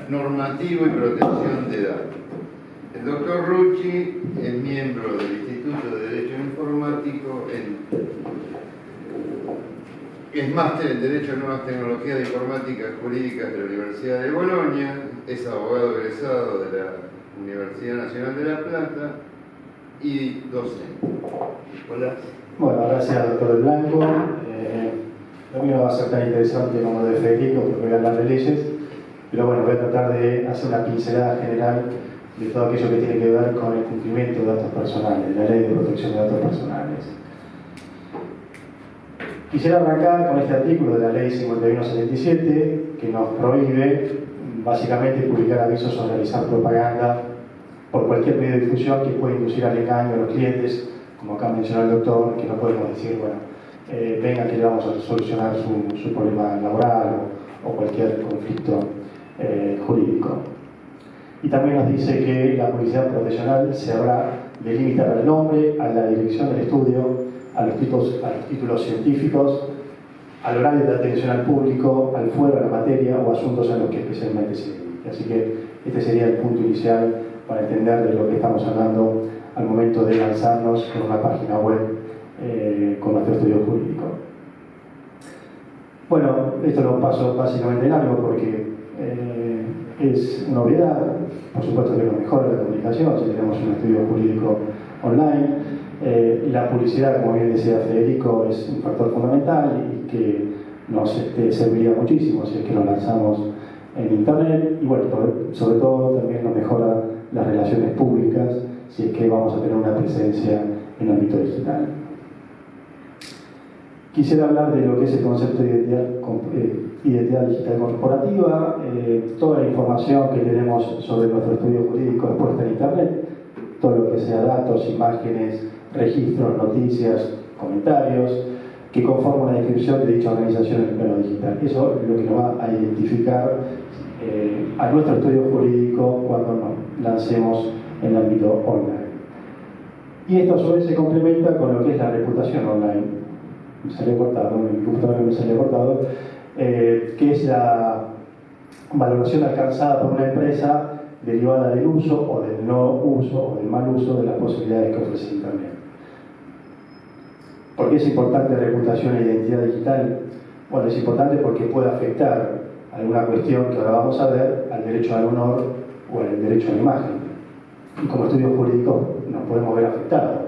normativo y protección de datos. El doctor Rucci es miembro del Instituto de Derecho Informático, es máster en Derecho a Nuevas Tecnologías de Informática Jurídicas de la Universidad de Bolonia, es abogado egresado de la Universidad Nacional de La Plata y docente. Hola. Bueno, gracias doctor Del Blanco. Lo mío va a ser tan interesante como lo de Federico, porque voy a hablar de leyes, pero bueno, voy a tratar de hacer una pincelada general de todo aquello que tiene que ver con el cumplimiento de datos personales, la ley de protección de datos personales. Quisiera arrancar con este artículo de la ley 5177, que nos prohíbe básicamente publicar avisos o realizar propaganda por cualquier medio de difusión que pueda inducir al engaño a los clientes, como acá mencionó el doctor, que no podemos decir, bueno, venga que le vamos a solucionar su problema laboral o cualquier conflicto jurídico. Y también nos dice que la publicidad profesional se habrá de limitar al nombre, a la dirección del estudio, a los títulos científicos, al horario de atención al público, al fuero de la materia o asuntos en los que especialmente se dedique. Así que este sería el punto inicial para entender de lo que estamos hablando al momento de lanzarnos en una página web con nuestro estudio jurídico. Bueno, esto lo paso básicamente en algo porque es una obviedad, por supuesto que nos mejora la comunicación si tenemos un estudio jurídico online. La publicidad, como bien decía Federico, es un factor fundamental y que nos serviría muchísimo si es que lo lanzamos en Internet. Y bueno, sobre todo también nos mejora las relaciones públicas si es que vamos a tener una presencia en el ámbito digital. Quisiera hablar de lo que es el concepto de identidad digital corporativa. Toda la información que tenemos sobre nuestro estudio jurídico es puesta en Internet, todo lo que sea datos, imágenes, registros, noticias, comentarios, que conforman una descripción de dicha organización en el plano digital. Eso es lo que nos va a identificar a nuestro estudio jurídico cuando nos lancemos en el ámbito online. Y esto a su vez se complementa con lo que es la reputación online. Me salió cortado, mi computadora me salió cortado, que es la valoración alcanzada por una empresa derivada del uso o del no uso o del mal uso de las posibilidades que ofrece Internet. ¿Por qué es importante reputación e identidad digital? Bueno, es importante porque puede afectar alguna cuestión que ahora vamos a ver al derecho al honor o al derecho a la imagen. Y como estudios jurídicos nos podemos ver afectados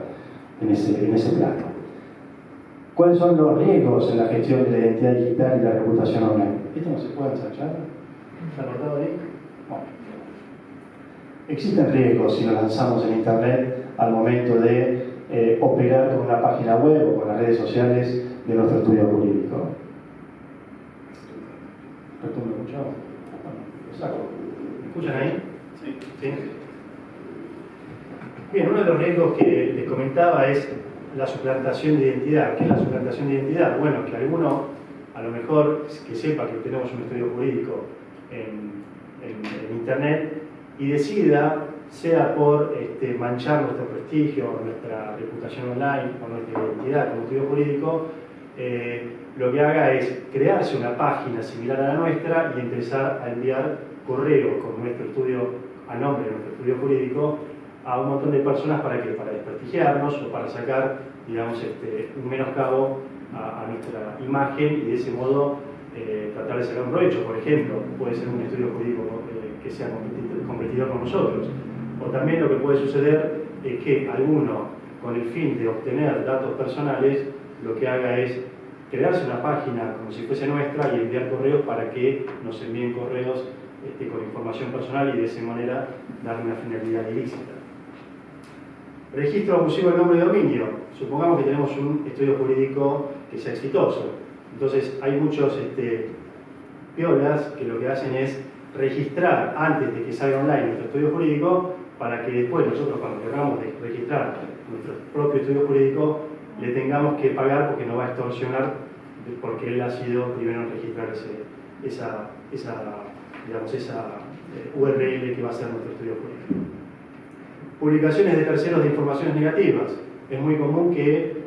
en ese plano. ¿Cuáles son los riesgos en la gestión de la identidad digital y la reputación online? ¿Esto no se puede ensayar? ¿Está anotado ahí? Bueno. Existen riesgos si nos lanzamos en Internet al momento de operar con una página web o con las redes sociales de nuestro estudio jurídico. ¿Retumbo mucho? Bueno, lo saco. ¿Me escuchan ahí? Sí. ¿Sí? Bien, uno de los riesgos que les comentaba es la suplantación de identidad. ¿Qué es la suplantación de identidad? Bueno, que alguno, a lo mejor, que sepa que tenemos un estudio jurídico en Internet y decida, sea por manchar nuestro prestigio, nuestra reputación online o nuestra identidad como estudio jurídico, lo que haga es crearse una página similar a la nuestra y empezar a enviar correos con nuestro estudio, a nombre de nuestro estudio jurídico, a un montón de personas para desprestigiarnos o para sacar, digamos, un menoscabo a nuestra imagen y de ese modo tratar de sacar un provecho. Por ejemplo, puede ser un estudio jurídico que sea competidor con nosotros. O también lo que puede suceder es que alguno, con el fin de obtener datos personales, lo que haga es crearse una página como si fuese nuestra y enviar correos para que nos envíen correos con información personal y de esa manera darle una finalidad ilícita. Registro abusivo del nombre de dominio. Supongamos que tenemos un estudio jurídico que sea exitoso. Entonces hay muchos piolas que lo que hacen es registrar antes de que salga online nuestro estudio jurídico para que después nosotros, cuando queramos registrar nuestro propio estudio jurídico, le tengamos que pagar porque nos va a extorsionar porque él ha sido primero en registrar esa URL que va a ser nuestro estudio jurídico. Publicaciones de terceros de informaciones negativas. Es muy común que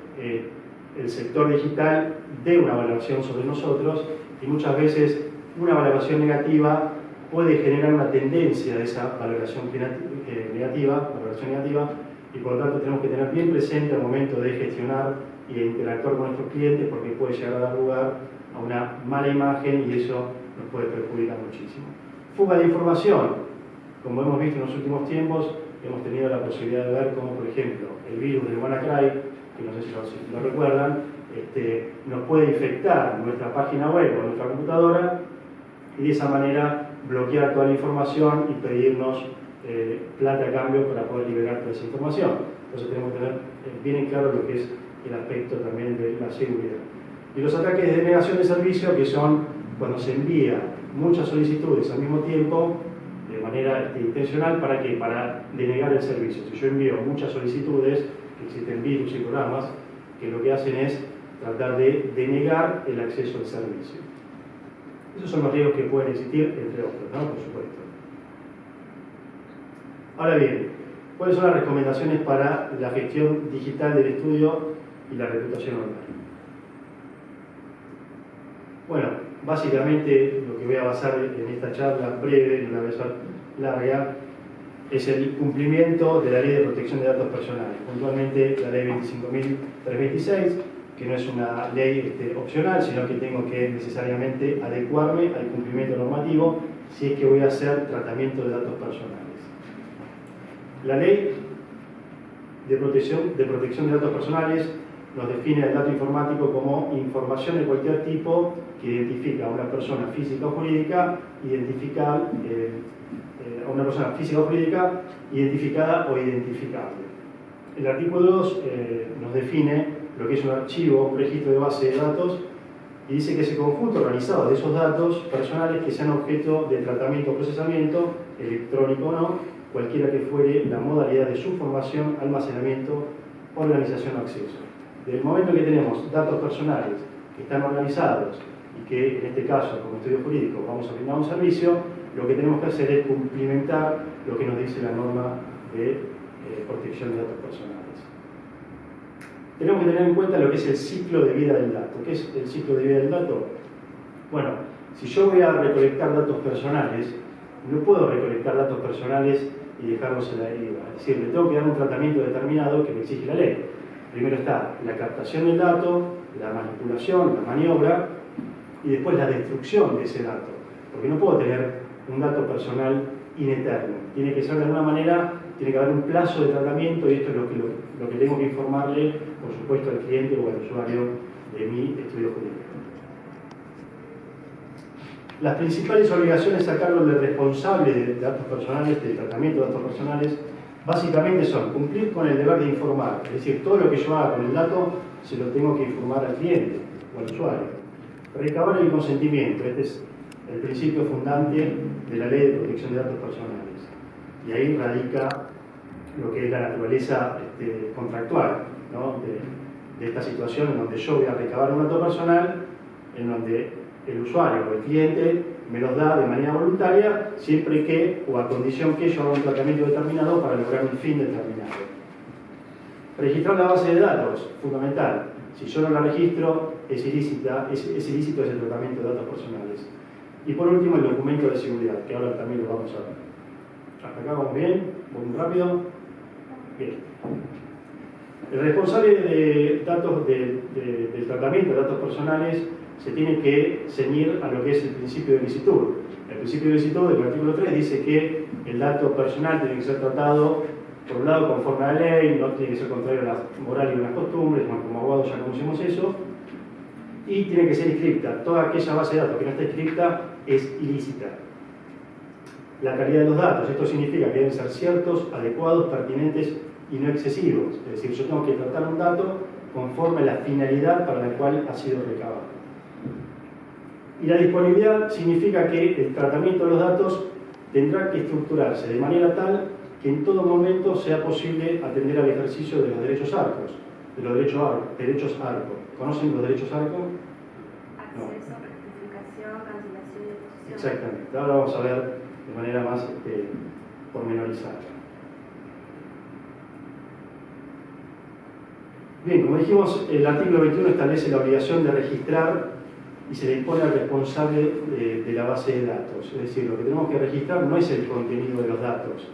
el sector digital dé una valoración sobre nosotros y muchas veces una valoración negativa puede generar una tendencia a esa valoración negativa, y por lo tanto tenemos que tener bien presente al momento de gestionar y de interactuar con nuestros clientes, porque puede llegar a dar lugar a una mala imagen y eso nos puede perjudicar muchísimo. Fuga de información. Como hemos visto en los últimos tiempos, hemos tenido la posibilidad de ver cómo, por ejemplo, el virus del WannaCry, que no sé si lo recuerdan, nos puede infectar nuestra página web o nuestra computadora y de esa manera bloquear toda la información y pedirnos plata a cambio para poder liberar toda esa información. Entonces tenemos que tener bien en claro lo que es el aspecto también de la seguridad. Y los ataques de denegación de servicio, que son cuando se envía muchas solicitudes al mismo tiempo de manera intencional. ¿Para qué? Para denegar el servicio. Si yo envío muchas solicitudes, existen virus y programas que lo que hacen es tratar de denegar el acceso al servicio. Esos son los riesgos que pueden existir, entre otros, ¿no? Por supuesto. Ahora bien, ¿cuáles son las recomendaciones para la gestión digital del estudio y la reputación online? Bueno, básicamente lo que voy a basar en esta charla breve, en una vez larga, es el cumplimiento de la Ley de Protección de Datos Personales, puntualmente la Ley 25.326, que no es una ley opcional, sino que tengo que necesariamente adecuarme al cumplimiento normativo si es que voy a hacer tratamiento de datos personales. La Ley de Protección de Datos Personales nos define el dato informático como información de cualquier tipo que identifica a una persona física o jurídica identificada o identificable. El artículo 2 nos define lo que es un archivo, un registro de base de datos, y dice que es el conjunto organizado de esos datos personales que sean objeto de tratamiento o procesamiento, electrónico o no, cualquiera que fuere la modalidad de su formación, almacenamiento, organización o acceso. Desde el momento que tenemos datos personales que están organizados y que en este caso como estudio jurídico vamos a brindar un servicio, lo que tenemos que hacer es cumplimentar lo que nos dice la norma de protección de datos personales. Tenemos que tener en cuenta lo que es el ciclo de vida del dato. ¿Qué es el ciclo de vida del dato? Bueno, si yo voy a recolectar datos personales, no puedo recolectar datos personales y dejarlos en la deriva. Es decir, le tengo que dar un tratamiento determinado que me exige la ley. Primero está la captación del dato, la manipulación, la maniobra, y después la destrucción de ese dato. Porque no puedo tener un dato personal ineterno. Tiene que ser de alguna manera, tiene que haber un plazo de tratamiento, y esto es lo que tengo que informarle, por supuesto, al cliente o al usuario de mi estudio jurídico. Las principales obligaciones a cargo del responsable de datos personales, del tratamiento de datos personales, básicamente son cumplir con el deber de informar, es decir, todo lo que yo haga con el dato se lo tengo que informar al cliente o al usuario. Recabar el consentimiento, este es el principio fundante de la Ley de Protección de Datos Personales. Y ahí radica lo que es la naturaleza contractual, ¿no? de esta situación en donde yo voy a recabar un dato personal, en donde el usuario o el cliente me los da de manera voluntaria, siempre que o a condición que yo haga un tratamiento determinado para lograr un fin determinado. Registrar la base de datos, fundamental. Si yo no la registro, es ilícito ese tratamiento de datos personales. Y por último, el documento de seguridad, que ahora también lo vamos a ver. Hasta acá vamos bien, muy rápido. Bien. El responsable de datos del tratamiento de datos personales se tiene que ceñir a lo que es el principio de licitud. El principio de licitud del artículo 3 dice que el dato personal tiene que ser tratado, por un lado, conforme a la ley, no tiene que ser contrario a las morales y las costumbres, bueno, como abogados ya conocemos eso, y tiene que ser inscripta. Toda aquella base de datos que no está inscripta es ilícita. La calidad de los datos, esto significa que deben ser ciertos, adecuados, pertinentes y no excesivos. Es decir, yo tengo que tratar un dato conforme a la finalidad para la cual ha sido recabado. Y la disponibilidad significa que el tratamiento de los datos tendrá que estructurarse de manera tal que en todo momento sea posible atender al ejercicio de los derechos ARCOS, de los derechos ARCO. ¿Conocen los derechos ARCO? Acceso, rectificación, cancelación y deposición. Exactamente. Ahora vamos a ver de manera más pormenorizada. Bien, como dijimos, el artículo 21 establece la obligación de registrar y se le impone al responsable de de la base de datos. Es decir, lo que tenemos que registrar no es el contenido de los datos.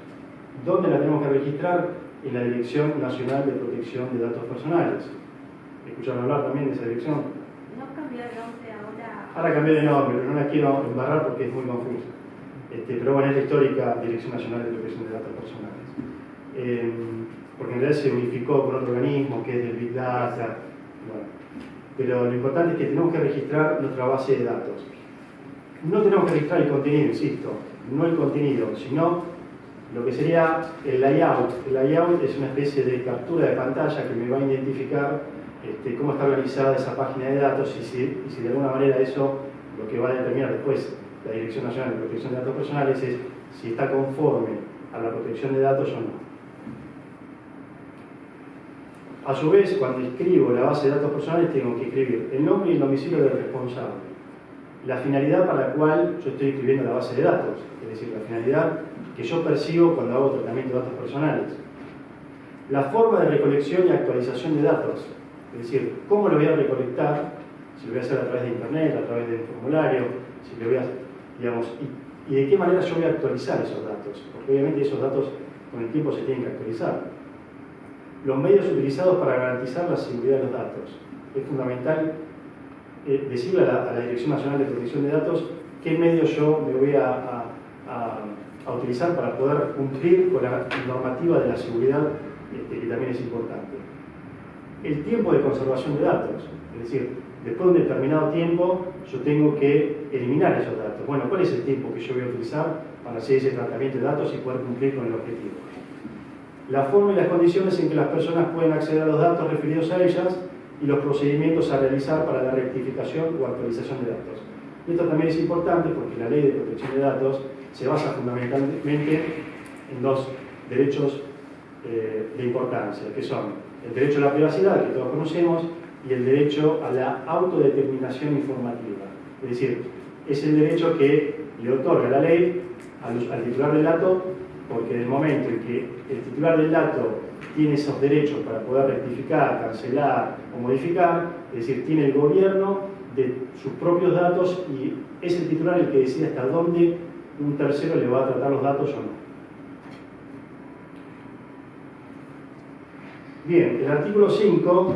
¿Dónde la tenemos que registrar? En la Dirección Nacional de Protección de Datos Personales. ¿Escucharon hablar también de esa dirección? No cambió el nombre ahora. Ahora cambié de nombre, pero no la quiero embarrar porque es muy confusa. Pero bueno, es la histórica Dirección Nacional de Protección de Datos Personales. Porque en realidad se unificó con otro organismo que es el Big Data. Bueno, pero lo importante es que tenemos que registrar nuestra base de datos. No tenemos que registrar el contenido, insisto, no el contenido, sino lo que sería el layout. El layout es una especie de captura de pantalla que me va a identificar cómo está organizada esa página de datos y si de alguna manera eso lo que va a determinar después la Dirección Nacional de Protección de Datos Personales es si está conforme a la protección de datos o no. A su vez, cuando escribo la base de datos personales, tengo que escribir el nombre y el domicilio del responsable, la finalidad para la cual yo estoy escribiendo la base de datos, es decir, la finalidad que yo percibo cuando hago tratamiento de datos personales, la forma de recolección y actualización de datos, es decir, cómo lo voy a recolectar, si lo voy a hacer a través de internet, a través de un formulario, si lo voy a, digamos, y de qué manera yo voy a actualizar esos datos, porque obviamente esos datos con el tiempo se tienen que actualizar. Los medios utilizados para garantizar la seguridad de los datos. Es fundamental decirle a la Dirección Nacional de Protección de Datos qué medios yo me voy a utilizar para poder cumplir con la normativa de la seguridad, que también es importante. El tiempo de conservación de datos, es decir, después de un determinado tiempo yo tengo que eliminar esos datos. Bueno, ¿cuál es el tiempo que yo voy a utilizar para hacer ese tratamiento de datos y poder cumplir con el objetivo? La forma y las condiciones en que las personas pueden acceder a los datos referidos a ellas y los procedimientos a realizar para la rectificación o actualización de datos. Y esto también es importante porque la Ley de Protección de Datos se basa fundamentalmente en dos derechos de importancia, que son el derecho a la privacidad, que todos conocemos, y el derecho a la autodeterminación informativa. Es decir, es el derecho que le otorga la ley al titular del dato, porque en el momento en que el titular del dato tiene esos derechos para poder rectificar, cancelar o modificar, es decir, tiene el gobierno de sus propios datos y es el titular el que decide hasta dónde un tercero le va a tratar los datos o no. Bien, el artículo 5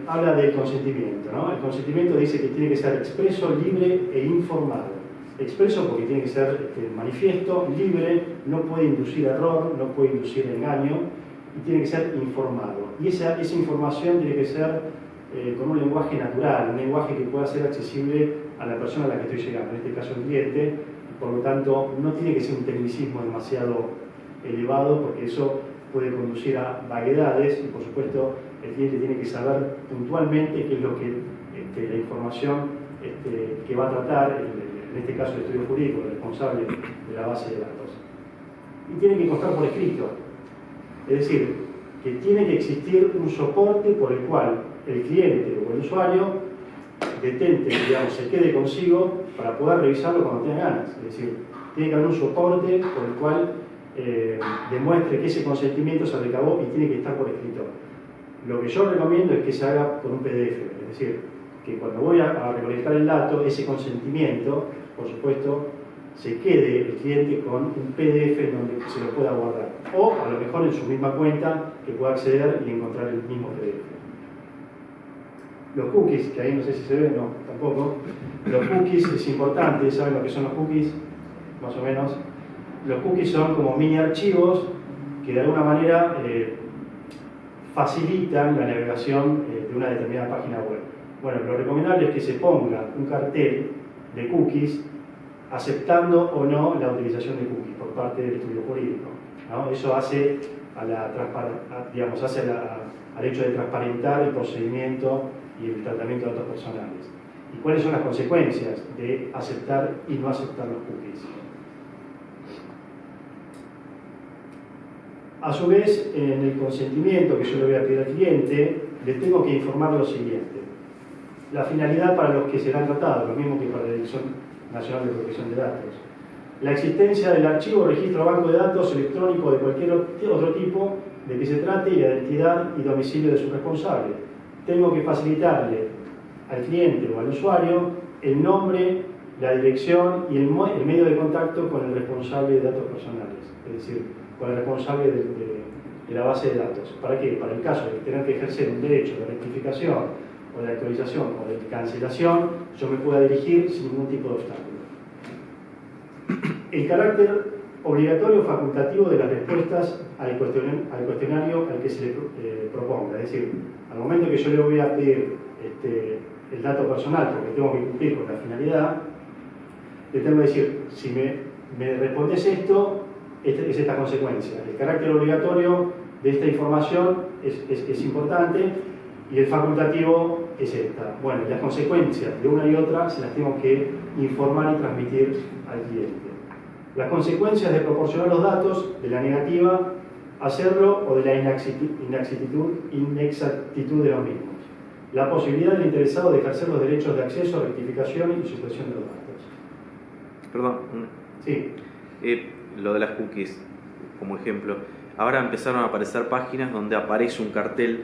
habla del consentimiento, ¿no? El consentimiento dice que tiene que ser expreso, libre e informado. Expreso porque tiene que ser manifiesto, libre, no puede inducir error, no puede inducir engaño y tiene que ser informado. Y esa información tiene que ser con un lenguaje natural, un lenguaje que pueda ser accesible a la persona a la que estoy llegando, en este caso el cliente, y por lo tanto no tiene que ser un tecnicismo demasiado elevado porque eso puede conducir a vaguedades y por supuesto el cliente tiene que saber puntualmente qué es lo que la información que va a tratar, en este caso el estudio jurídico, el responsable de la base de datos. Y tiene que constar por escrito, es decir, que tiene que existir un soporte por el cual el cliente o el usuario detente, digamos, se quede consigo para poder revisarlo cuando tenga ganas. Es decir, tiene que haber un soporte por el cual demuestre que ese consentimiento se recabó y tiene que estar por escrito. Lo que yo recomiendo es que se haga con un PDF, es decir, que cuando voy a recolectar el dato, ese consentimiento, por supuesto, se quede el cliente con un PDF en donde se lo pueda guardar. O a lo mejor en su misma cuenta que pueda acceder y encontrar el mismo PDF. Los cookies, que ahí no sé si se ven, no, tampoco. Los cookies es importante, ¿saben lo que son los cookies? Más o menos. Los cookies son como mini archivos que de alguna manera facilitan la navegación de una determinada página web. Bueno, lo recomendable es que se ponga un cartel de cookies aceptando o no la utilización de cookies por parte del estudio jurídico, ¿no? Eso hace al hecho de transparentar el procedimiento y el tratamiento de datos personales. ¿Y cuáles son las consecuencias de aceptar y no aceptar los cookies? A su vez, en el consentimiento que yo le voy a pedir al cliente, le tengo que informar lo siguiente. La finalidad para los que serán tratados, lo mismo que para la Dirección Nacional de Protección de Datos. La existencia del archivo, registro o banco de datos electrónico de cualquier otro tipo de que se trate y la identidad y domicilio de su responsable. Tengo que facilitarle al cliente o al usuario el nombre, la dirección y el medio de contacto con el responsable de datos personales, es decir, con el responsable de la base de datos. ¿Para qué? Para el caso de tener que ejercer un derecho de rectificación o de actualización o de cancelación, yo me pueda dirigir sin ningún tipo de obstáculo. El carácter obligatorio o facultativo de las respuestas al cuestionario al que se le proponga. Es decir, al momento que yo le voy a pedir el dato personal porque tengo que cumplir con la finalidad, le tengo que decir, si me respondes esto, es esta consecuencia. El carácter obligatorio de esta información es importante y el facultativo es esta. Bueno, las consecuencias de una y otra se las tengo que informar y transmitir al cliente. Las consecuencias de proporcionar los datos, de la negativa a hacerlo o de la inexactitud de los mismos. La posibilidad del interesado de ejercer los derechos de acceso, rectificación y supresión de los datos. Perdón. Sí. Lo de las cookies, como ejemplo. Ahora empezaron a aparecer páginas donde aparece un cartel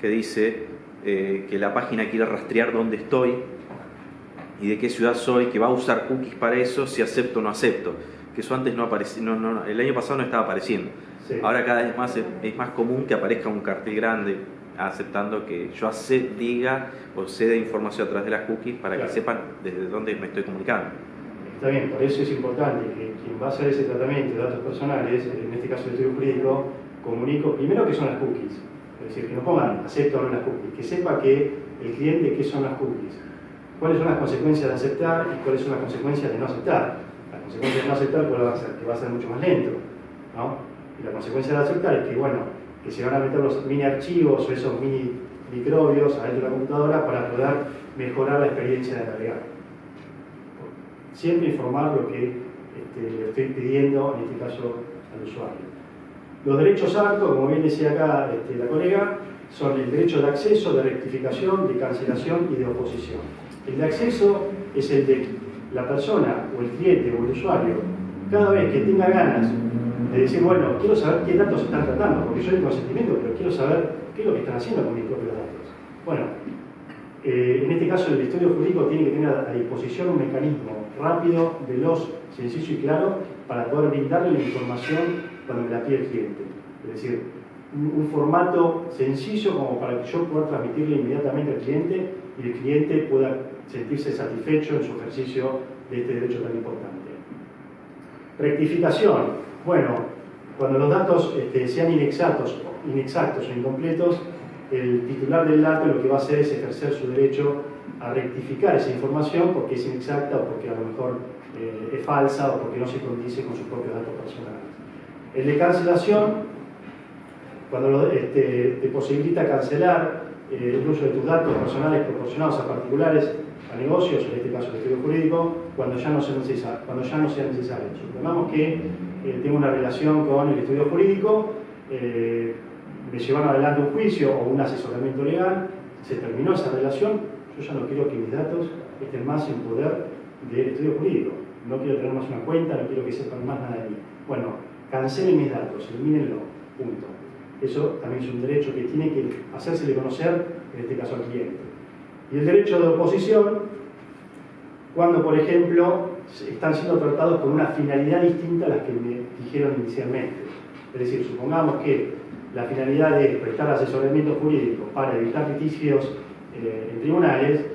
que dice que la página quiere rastrear dónde estoy y de qué ciudad soy, que va a usar cookies para eso, si acepto o no acepto. Que eso antes no aparecía, el año pasado no estaba apareciendo. Sí. Ahora cada vez más es más común que aparezca un cartel grande aceptando que yo diga o ceda información a través de las cookies para que sepan desde dónde me estoy comunicando. Está bien, por eso es importante que quien va a hacer ese tratamiento de datos personales, en este caso el estudio jurídico, comunico primero qué son las cookies. Es decir, que no pongan acepto o no las cookies, que sepa que el cliente qué son las cookies, cuáles son las consecuencias de aceptar y cuáles son las consecuencias de no aceptar. La consecuencia de no aceptar pues, que va a ser mucho más lento, ¿no? Y la consecuencia de aceptar es que, bueno, que se van a meter los mini archivos o esos mini microbios adentro de la computadora para poder mejorar la experiencia de navegar. Siempre informar lo que le estoy pidiendo, en este caso, al usuario. Los derechos altos, como bien decía acá la colega, son el derecho de acceso, de rectificación, de cancelación y de oposición. El de acceso es el de la persona o el cliente o el usuario, cada vez que tenga ganas de decir, bueno, quiero saber qué datos están tratando, porque yo tengo consentimiento, pero quiero saber qué es lo que están haciendo con mis propios datos. Bueno, en este caso el estudio jurídico tiene que tener a disposición un mecanismo rápido, veloz, sencillo y claro para poder brindarle la información cuando me la pide el cliente. Es decir, un formato sencillo como para que yo pueda transmitirle inmediatamente al cliente y el cliente pueda sentirse satisfecho en su ejercicio de este derecho tan importante. Rectificación. Bueno, cuando los datos sean inexactos o incompletos, el titular del dato lo que va a hacer es ejercer su derecho a rectificar esa información porque es inexacta o porque a lo mejor es falsa o porque no se condice con sus propios datos personales. El de cancelación, cuando te posibilita cancelar el uso de tus datos personales proporcionados a particulares, a negocios, en este caso el estudio jurídico, cuando ya no sea necesario. Supongamos que tengo una relación con el estudio jurídico, me llevaron adelante un juicio o un asesoramiento legal, se terminó esa relación, yo ya no quiero que mis datos estén más en poder del estudio jurídico, no quiero tener más una cuenta, no quiero que sepan más nada de mí. Bueno, cancelen mis datos, elimínenlo, punto. Eso también es un derecho que tiene que hacérsele conocer, en este caso al cliente. Y el derecho de oposición, cuando por ejemplo están siendo tratados con una finalidad distinta a las que me dijeron inicialmente. Es decir, supongamos que la finalidad es prestar asesoramiento jurídico para evitar litigios en tribunales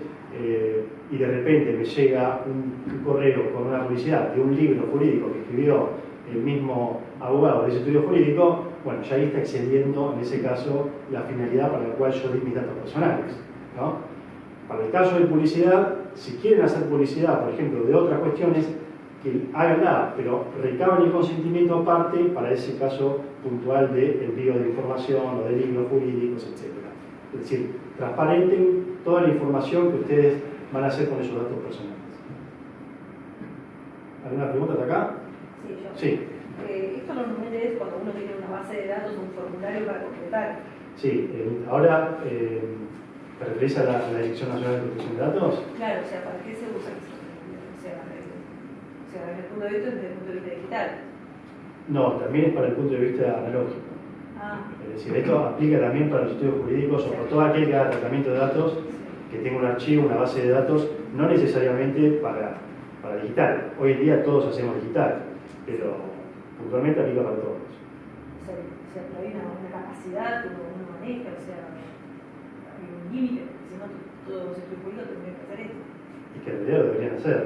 y de repente me llega un correo con una publicidad de un libro jurídico que escribió el mismo abogado de ese estudio jurídico, bueno, ya ahí está excediendo en ese caso la finalidad para la cual yo di mis datos personales, ¿no? Para el caso de publicidad, si quieren hacer publicidad, por ejemplo, de otras cuestiones, que háganla, pero recaben el consentimiento aparte para ese caso puntual de envío de información o de libros jurídicos, etc. Es decir, transparenten toda la información que ustedes van a hacer con esos datos personales. ¿Alguna pregunta de acá? Sí, yo. Sí. Esto normalmente es cuando uno tiene una base de datos, un formulario para completar. Sí, ahora ¿te referís a la Dirección Nacional de Protección de Datos? Claro, o sea, ¿para qué se usa eso? O sea, desde el punto de vista, desde el punto de vista digital. No, también es para el punto de vista analógico. Ah. Es decir, esto aplica también para los estudios jurídicos o para todo aquel que haga tratamiento de datos, que tenga un archivo, una base de datos, no necesariamente para para digital. Hoy en día todos hacemos digital, pero puntualmente aplica para todos. O sea, hay una capacidad que uno maneja, o sea, hay un límite, porque si no, todos los estudios públicos tendrían que hacer esto. Y que en realidad lo deberían hacer.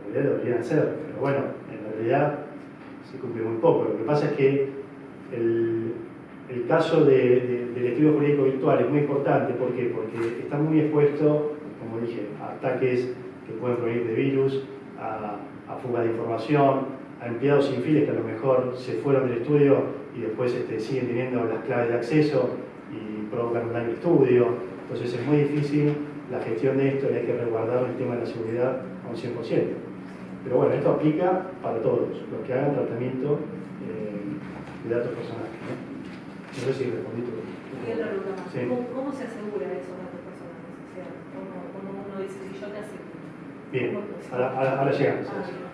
En realidad lo deberían hacer, pero bueno, en realidad se cumple muy poco. Lo que pasa es que el caso del estudio jurídico virtual es muy importante. ¿Por qué? Porque está muy expuesto, como dije, a ataques que pueden provenir de virus, a fuga de información, a empleados sin fines que a lo mejor se fueron del estudio y después siguen teniendo las claves de acceso y provocan un daño al estudio. Entonces es muy difícil la gestión de esto y hay que resguardar el tema de la seguridad a un 100%. Pero bueno, esto aplica para todos los que hagan tratamiento de datos personales, ¿no? No sé si respondí tu pregunta. Y otra pregunta más. Sí. ¿Cómo se asegura esos datos personales? O sea, ¿cómo uno dice, si yo te aseguro? Bien, ¿Cómo te ahora llegamos a eso. bien.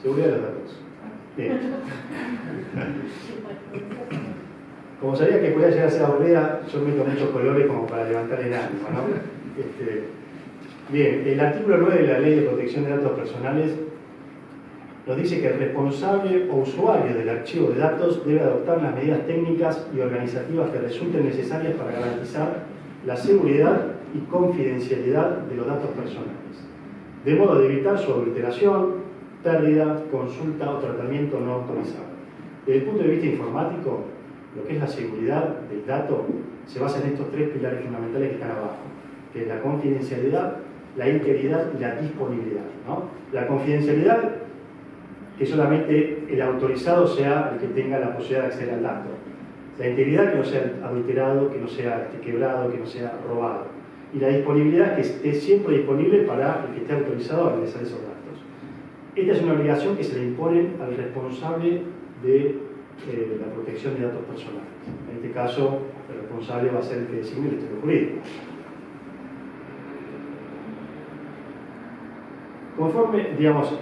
Seguridad de los datos. Bien. Como sabía que podía llegar a ser aburrida, yo meto muchos colores como para levantar el ánimo, ¿no? Bien, el artículo 9 de la Ley de Protección de Datos Personales nos dice que el responsable o usuario del archivo de datos debe adoptar las medidas técnicas y organizativas que resulten necesarias para garantizar la seguridad y confidencialidad de los datos personales, de modo de evitar su adulteración, pérdida, consulta o tratamiento no autorizado. Desde el punto de vista informático, lo que es la seguridad del dato se basa en estos tres pilares fundamentales que están abajo, que es la confidencialidad, la integridad y la disponibilidad, ¿no? La confidencialidad, que solamente el autorizado sea el que tenga la posibilidad de acceder al dato. La integridad, que no sea adulterado, que no sea quebrado, que no sea robado. Y la disponibilidad, que esté siempre disponible para el que esté autorizado a ingresar esos datos. Esta es una obligación que se le impone al responsable de la protección de datos personales. En este caso, el responsable va a ser el que designe el estudio jurídico. Conforme, digamos,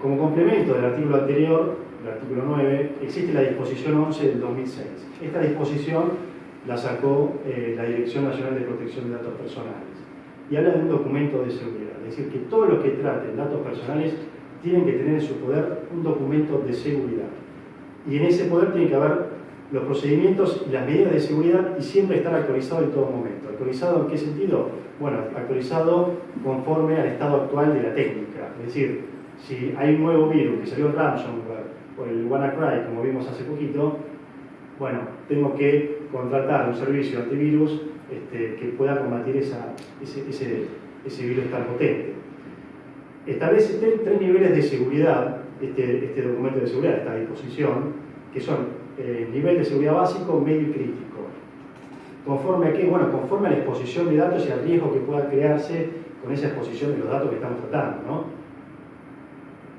como complemento del artículo anterior, el artículo 9, existe la disposición 11 del 2006. Esta disposición la sacó la Dirección Nacional de Protección de Datos Personales y habla de un documento de seguridad, es decir, que todos los que traten datos personales tienen que tener en su poder un documento de seguridad. Y en ese poder tiene que haber los procedimientos y las medidas de seguridad y siempre estar actualizado en todo momento. ¿Actualizado en qué sentido? Bueno, actualizado conforme al estado actual de la técnica. Es decir, si hay un nuevo virus que salió el ransomware o el WannaCry, como vimos hace poquito, bueno, tengo que contratar un servicio antivirus que pueda combatir ese virus tan potente. Establece tres niveles de seguridad, este documento de seguridad, esta disposición, que son nivel de seguridad básico, medio y crítico. ¿Conforme a qué? Bueno, conforme a la exposición de datos y al riesgo que pueda crearse con esa exposición de los datos que estamos tratando, ¿no?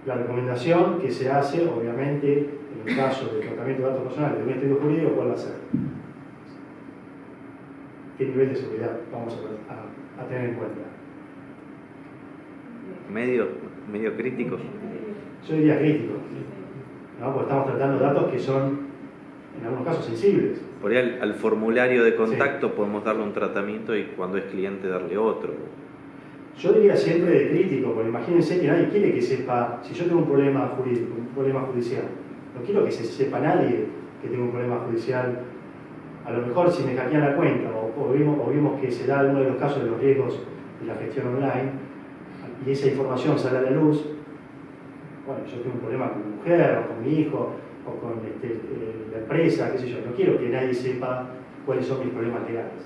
La recomendación que se hace, obviamente, en el caso del tratamiento de datos personales de un estudio jurídico, ¿cuál va a ser? ¿Qué nivel de seguridad vamos a tener en cuenta? Medio crítico. Yo diría crítico, ¿no? Porque estamos tratando datos que son, en algunos casos, sensibles. Por ahí al formulario de contacto podemos darle un tratamiento y cuando es cliente darle otro. Yo diría siempre de crítico, porque imagínense que nadie quiere que sepa, si yo tengo un problema jurídico, un problema judicial, no quiero que se sepa nadie que tengo un problema judicial. A lo mejor si me hackean la cuenta o vimos que se da uno de los casos de los riesgos de la gestión online y esa información sale a la luz, bueno, yo tengo un problema con mi mujer o con mi hijo o con la empresa, qué sé yo, no quiero que nadie sepa cuáles son mis problemas legales.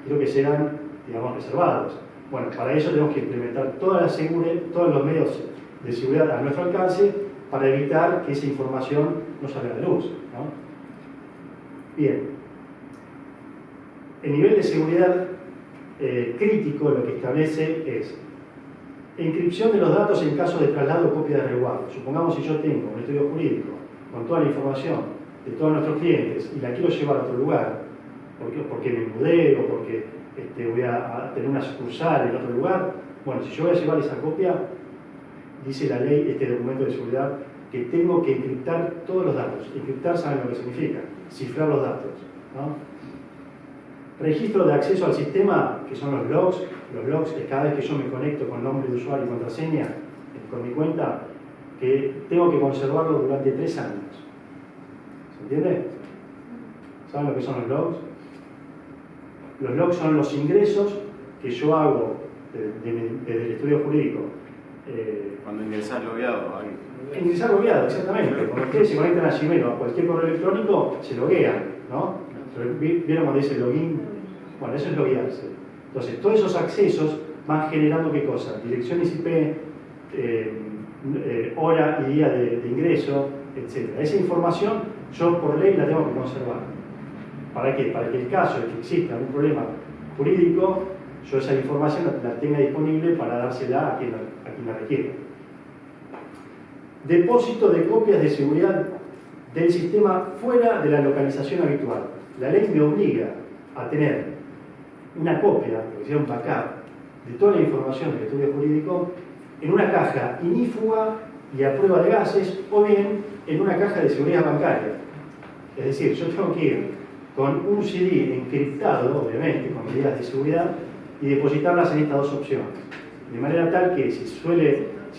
Quiero que sean, digamos, reservados. Bueno, para eso tenemos que implementar todos los medios de seguridad a nuestro alcance para evitar que esa información no salga a la luz, ¿no? Bien. El nivel de seguridad crítico lo que establece es encripción de los datos en caso de traslado o copia de resguardo. Supongamos si yo tengo un estudio jurídico con toda la información de todos nuestros clientes y la quiero llevar a otro lugar, porque me mudé o porque voy a tener una sucursal en otro lugar, bueno, si yo voy a llevar esa copia, dice la ley, este documento de seguridad, que tengo que encriptar todos los datos. Encriptar, ¿saben lo que significa? Cifrar los datos, ¿no? Registro de acceso al sistema, que son los logs. Los logs es cada vez que yo me conecto con nombre de usuario y contraseña con mi cuenta, que tengo que conservarlo durante 3 años. ¿Se entiende? ¿Saben lo que son los logs? Los logs son los ingresos que yo hago desde el estudio jurídico. Cuando ingresás logueado, ahí. Ingresar logueado, exactamente. Cuando ustedes se conectan a Gmail o a cualquier correo electrónico, se loguean, ¿no? ¿Vieron cuando dice login? Bueno, eso es loguearse. Entonces, todos esos accesos van generando ¿qué cosas? Direcciones IP, hora y día de ingreso, etc. Esa información yo por ley la tengo que conservar. ¿Para qué? Para que en el caso de que exista un problema jurídico, yo esa información la tenga disponible para dársela a quien la requiera. Depósito de copias de seguridad del sistema fuera de la localización habitual. La ley me obliga a tener una copia, lo que sea un backup, de toda la información del estudio jurídico en una caja inífuga y a prueba de gases, o bien en una caja de seguridad bancaria. Es decir, yo tengo que ir con un CD encriptado, obviamente, con medidas de seguridad, y depositarlas en estas dos opciones. De manera tal que si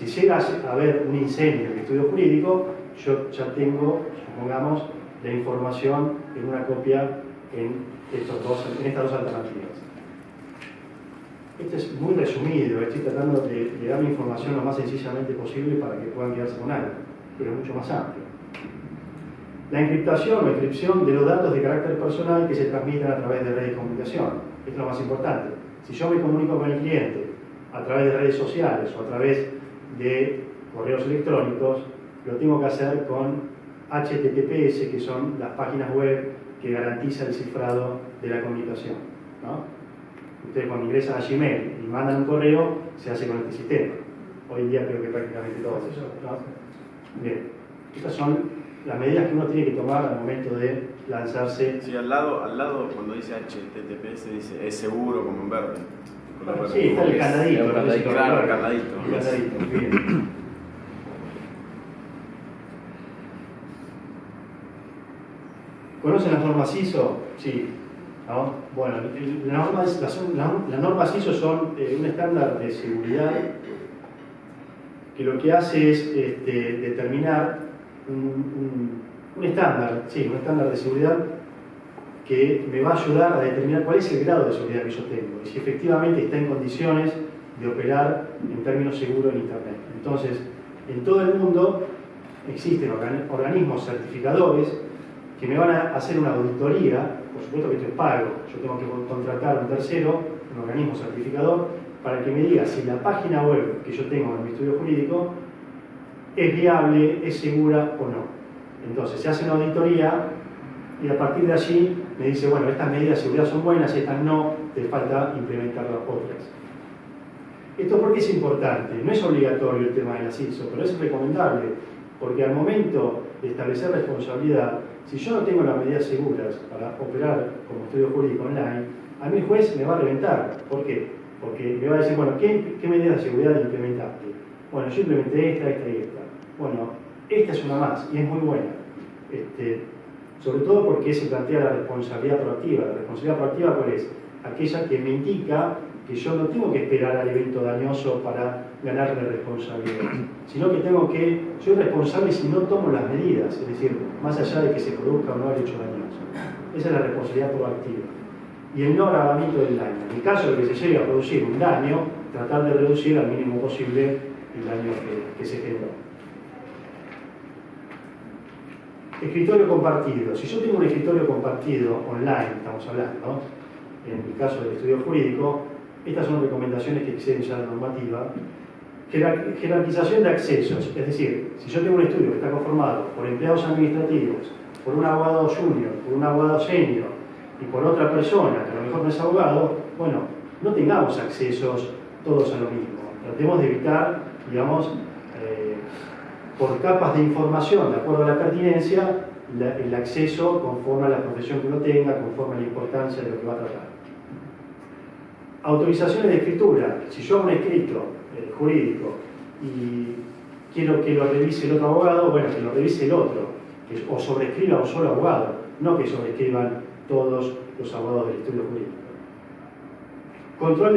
llega a haber un incendio en el estudio jurídico, yo ya tengo, supongamos, la información en una copia en estas dos alternativas. Esto es muy resumido, estoy tratando de dar la información lo más sencillamente posible para que puedan quedarse con algo, pero es mucho más amplio. La encriptación o encripción de los datos de carácter personal que se transmiten a través de redes de comunicación. Esto es lo más importante. Si yo me comunico con el cliente a través de redes sociales o a través de correos electrónicos, lo tengo que hacer con HTTPS, que son las páginas web que garantizan el cifrado de la comunicación, ¿no? Ustedes cuando ingresan a Gmail y mandan un correo, se hace con este sistema. Hoy en día creo que prácticamente todo eso, ¿no? Bien, estas son las medidas que uno tiene que tomar al momento de lanzarse. Sí, al lado cuando dice HTTPS dice es seguro como en verde. Sí, está el candadito. Claro, el candadito. El candadito, bien. ¿Conocen las normas ISO? Sí. ¿No? Bueno, las normas ISO son un estándar de seguridad que lo que hace es determinar un estándar de seguridad que me va a ayudar a determinar cuál es el grado de seguridad que yo tengo y si efectivamente está en condiciones de operar en términos seguros en Internet. Entonces, en todo el mundo existen organismos certificadores que me van a hacer una auditoría. Por supuesto que esto es pago, yo tengo que contratar a un tercero, un organismo certificador, para que me diga si la página web que yo tengo en mi estudio jurídico es viable, es segura o no. Entonces se hace una auditoría y a partir de allí me dice, bueno, estas medidas de seguridad son buenas, estas no, te falta implementar las otras. ¿Esto por qué es importante? No es obligatorio el tema de las ISO, pero es recomendable, porque al momento de establecer responsabilidad, si yo no tengo las medidas seguras para operar como estudio jurídico online, a mí el juez me va a reventar. ¿Por qué? Porque me va a decir, bueno, ¿qué medidas de seguridad implementaste? Bueno, yo implementé esta y esta. Bueno, esta es una más y es muy buena. Sobre todo porque se plantea la responsabilidad proactiva. ¿La responsabilidad proactiva cuál es? Aquella que me indica que yo no tengo que esperar al evento dañoso para ganarme responsabilidad, sino que soy responsable si no tomo las medidas, es decir, más allá de que se produzca o no el hecho dañoso. Esa es la responsabilidad proactiva. Y el no agravamiento del daño. En el caso de que se llegue a producir un daño, tratar de reducir al mínimo posible el daño que se generó. Escritorio compartido. Si yo tengo un escritorio compartido online, estamos hablando, ¿no? En el caso del estudio jurídico, estas son recomendaciones que exceden ya la normativa. Jerarquización de accesos, es decir, si yo tengo un estudio que está conformado por empleados administrativos, por un abogado junior, por un abogado senior y por otra persona que a lo mejor no es abogado, bueno, no tengamos accesos todos a lo mismo. Tratemos de evitar, digamos, por capas de información, de acuerdo a la pertinencia, el acceso conforme a la profesión que uno tenga, conforme a la importancia de lo que va a tratar. Autorizaciones de escritura. Si yo hago un escrito jurídico y quiero que lo revise el otro abogado, bueno, que lo revise el otro, o sobrescriba un solo abogado, no que sobrescriban todos los abogados del estudio jurídico. Control